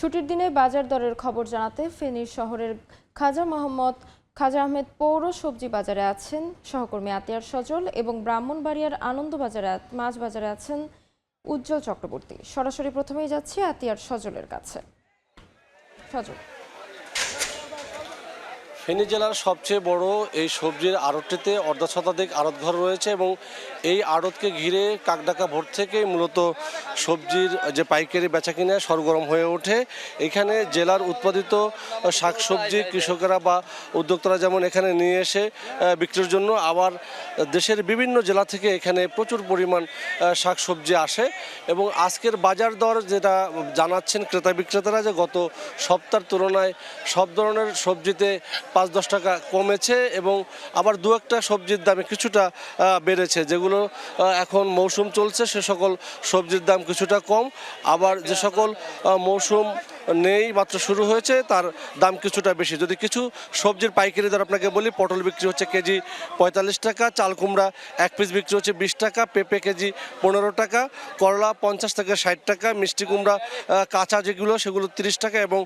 ছুটির দিনে বাজার দরের খবর জানাতে ফেনী শহরের খাজা আহমেদ পৌর সবজি বাজারে আছেন সহকর্মী আতিয়ার সজল এবং ব্রাহ্মণবাড়িয়ার আনন্দবাজারে মাছ বাজারে আছেন উজ্জ্বল চক্রবর্তী। সরাসরি প্রথমেই যাচ্ছি আতিয়ার সজলের কাছে। সজল, ফেনী জেলার সবচেয়ে বড় এই সবজির আড়তটিতে অর্ধশতাধিক আড়তঘর রয়েছে এবং এই আড়তকে ঘিরে কাকডাকা ভোর থেকেই মূলত সবজির যে পাইকারি বেচাকিনা সরগরম হয়ে ওঠে। এখানে জেলার উৎপাদিত শাকসবজি কৃষকেরা বা উদ্যোক্তারা যেমন এখানে নিয়ে এসে বিক্রির জন্য, আবার দেশের বিভিন্ন জেলা থেকে এখানে প্রচুর পরিমাণ শাকসবজি আসে এবং আজকের বাজার দর যেটা জানাচ্ছেন ক্রেতা বিক্রেতারা যে গত সপ্তাহের তুলনায় সব ধরনের সবজিতে ৫-১০ টাকা কমেছে এবং আবার দু একটা সবজির দামে কিছুটা বেড়েছে। যেগুলো এখন মৌসুম চলছে সে সকল সবজির দাম কিছুটা কম, আবার যে সকল মৌসুম নেই মাত্র শুরু হয়েছে তার দাম কিছুটা বেশি। যদি কিছু সবজির পাইকারি দর আপনাকে বলি, পটল বিক্রি হচ্ছে কেজি ৪৫ টাকা, চাল কুমড়া এক পিস বিক্রি হচ্ছে ২০ টাকা, পেঁপে কেজি ১৫ টাকা, করলা ৫০ থেকে ৬০ টাকা, মিষ্টি কুমড়া কাঁচা যেগুলো সেগুলো ৩০ টাকা এবং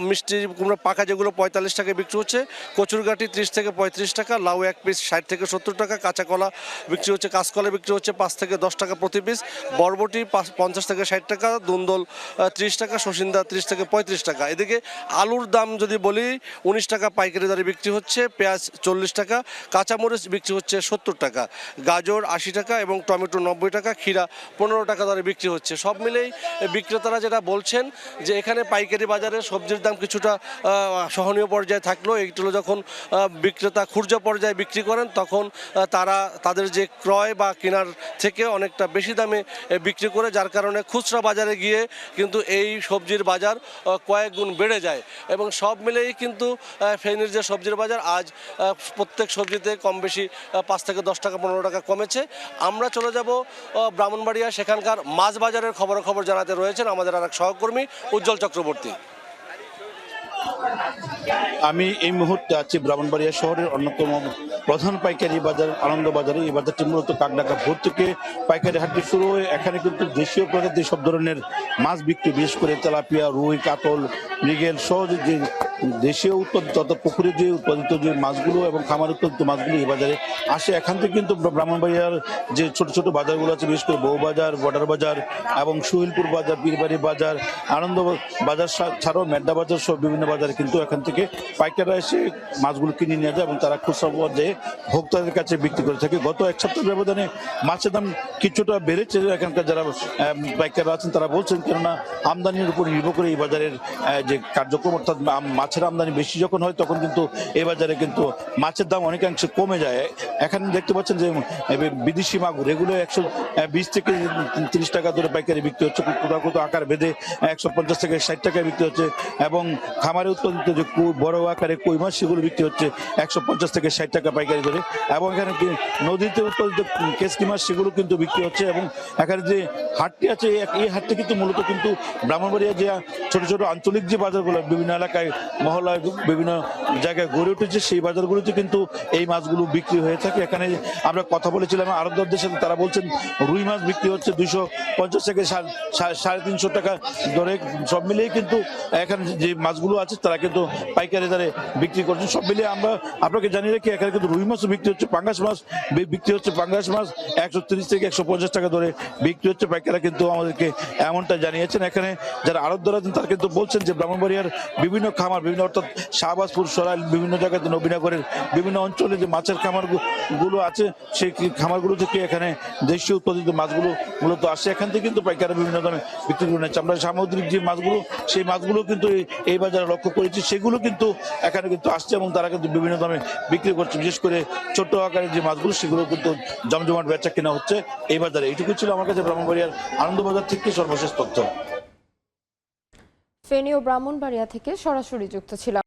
মিষ্টি কুমড়া পাকা যেগুলো ৪৫ টাকায় বিক্রি হচ্ছে, কচুরগাটি ৩০ থেকে ৩৫ টাকা, লাউ এক পিস ৬০ থেকে ৭০ টাকা, কাঁচা কলা বিক্রি হচ্ছে, কাঁচকলা বিক্রি হচ্ছে ৫ থেকে ১০ টাকা প্রতি পিস, বরবটি ৫০ থেকে ৬০ টাকা, দুন্দল ৩০ টাকা, শসিন্দা ৩০ থেকে ৩৫ টাকা। এদিকে আলুর দাম যদি বলি ১৯ টাকা পাইকারি দরে বিক্রি হচ্ছে, পেঁয়াজ ৪০ টাকা, কাঁচামরিচ বিক্রি হচ্ছে ৭০ টাকা, গাজর ৮০ টাকা এবং টমেটো ৯০ টাকা, ক্ষীরা ১৫ টাকা দরে বিক্রি হচ্ছে। সব মিলেই বিক্রেতারা যেটা বলছেন যে এখানে পাইকারি বাজারে সবজির দাম কিছুটা সহনীয় পর্যায়ে থাকলেও এইগুলো যখন বিক্রেতা খুচরা পর্যায়ে বিক্রি করেন তখন তারা তাদের যে ক্রয় বা কেনার থেকে অনেকটা বেশি দামে বিক্রি করে, যার কারণে খুচরা বাজারে গিয়ে কিন্তু এই সবজির বাজার কয়েক গুণ বেড়ে যায় এবং সব মিলেই কিন্তু ফেনীর যে সবজির বাজার আজ প্রত্যেক সবজিতে কম বেশি ৫ থেকে ১০ টাকা ১৫ টাকা কমেছে। আমরা চলে যাব ব্রাহ্মণবাড়িয়া, সেখানকার মাছ বাজারের খবর জানাতে রয়েছেন আমাদের আরেক সহকর্মী উজ্জ্বল চক্রবর্তী। আমি এই মুহূর্তে আছি ব্রাহ্মণবাড়িয়া শহরের অন্যতম প্রধান পাইকারি বাজার আনন্দবাজারে। এই বাজারটি মূলত কাকডাকা ভোর থেকে পাইকারি হাটটি শুরু হয়ে এখানে কিন্তু দেশীয় প্রজাতির সব ধরনের মাছ বিক্রি, বিশেষ করে তেলাপিয়া, রুই, কাতল, মৃগেল সহ যে দেশীয় উৎপাদিত অর্থাৎ পুকুরে যে উৎপাদিত যে মাছগুলো এবং খামার উৎপাদিত মাছগুলো এই বাজারে আসে। এখান থেকে কিন্তু ব্রাহ্মণবাড়িয়ার যে ছোট ছোট বাজারগুলো আছে, বিশেষ করে বউবাজার, বর্ডার বাজার এবং সুহিলপুর বাজার, পীরবাড়ি বাজার, আনন্দ বাজার ছাড়াও মেড্ডা বাজার সহ বিভিন্ন বাজারে কিন্তু এখান থেকে পাইকাররা এসে মাছগুলো কিনে নিয়ে যায় এবং তারা খুচরা পর্যায়ে ভোক্তাদের কাছে বিক্রি করে থাকে। গত এক সপ্তাহ ব্যবধানে মাছের দাম কিছুটা বেড়েছে। এখানকার যারা পাইকাররা আছেন তারা বলছেন, কেননা আমদানির উপর নির্ভর করে এই বাজারের যে কার্যক্রম, অর্থাৎ মাছের আমদানি বেশি যখন হয় তখন কিন্তু এই বাজারে কিন্তু মাছের দাম অনেকাংশে কমে যায়। এখানে দেখতে পাচ্ছেন যে বিদেশি মাগুর এগুলো ১২০ থেকে ৩০ টাকা ধরে পাইকারি বিক্রি হচ্ছে, কোথাও আকার বেঁধে ১৫০ থেকে ৬০ টাকায় বিক্রি হচ্ছে এবং খামারে উৎপাদিত যে বড় আকারে কই মাছ সেগুলো বিক্রি হচ্ছে ১৫০ থেকে ৬০ টাকা পাইকারি ধরে এবং এখানে নদীতে উৎপাদিত কেসকি মাছ সেগুলো কিন্তু বিক্রি হচ্ছে। এবং এখানে যে হাটটি আছে এই হাটটি কিন্তু মূলত কিন্তু ব্রাহ্মণবাড়িয়া যে ছোট ছোট আঞ্চলিক যে বাজারগুলো বিভিন্ন এলাকায় মহল্লায় বিভিন্ন জায়গায় গড়ে উঠেছে সেই বাজারগুলোতে কিন্তু এই মাছগুলো বিক্রি হয়ে থাকে। এখানে আমরা কথা বলেছিলাম আড়তদারদের সাথে, তারা বলছেন রুই মাছ বিক্রি হচ্ছে ২৫০ থেকে ৩৫০ টাকা ধরে। সব মিলিয়ে কিন্তু এখানে যে মাছগুলো আছে তারা কিন্তু পাইকারি দরে বিক্রি করছেন। সব মিলিয়ে আমরা আপনাকে জানিয়ে রাখি এখানে কিন্তু রুই মাছও বিক্রি হচ্ছে, পাঙ্গাস মাছ বিক্রি হচ্ছে, পাঙ্গাস মাছ ১৩০ থেকে ১৫০ টাকা ধরে বিক্রি হচ্ছে। পাইকাররা কিন্তু আমাদেরকে এমনটা জানিয়েছেন। এখানে যারা আড়তদার আছেন তারা কিন্তু বলছেন যে ব্রাহ্মণবাড়িয়ার বিভিন্ন খামার, বিভিন্ন অর্থাৎ শাহবাজপুর, সরাইল, বিভিন্ন জায়গাতে নবীনগরের বিভিন্ন অঞ্চলে যে মাছের খামারগুলো আছে সেই খামারগুলো থেকে এখানে দেশীয় উৎপাদিত মাছগুলো মূলত আসে। এখান থেকে কিন্তু পাইকাররা বিভিন্ন দামে বিক্রি করে নিচ্ছে। আমরা সামুদ্রিক যে মাছগুলো সেই মাছগুলো কিন্তু এই বাজারে লক্ষ্য করেছি, সেগুলো কিন্তু এখানে কিন্তু আসছে এবং তারা কিন্তু বিভিন্ন দামে বিক্রি করছে। বিশেষ করে ছোট আকারের যে মাছগুলো সেগুলো কিন্তু জমজমাট বেচা কেনা হচ্ছে এই বাজারে। এইটুকু ছিল আমার কাছে ব্রাহ্মণবাড়িয়ার আনন্দবাজার থেকে সর্বশেষ তথ্য। ফেনী ও ব্রাহ্মণবাড়িয়া থেকে সরাসরি যুক্ত ছিলাম।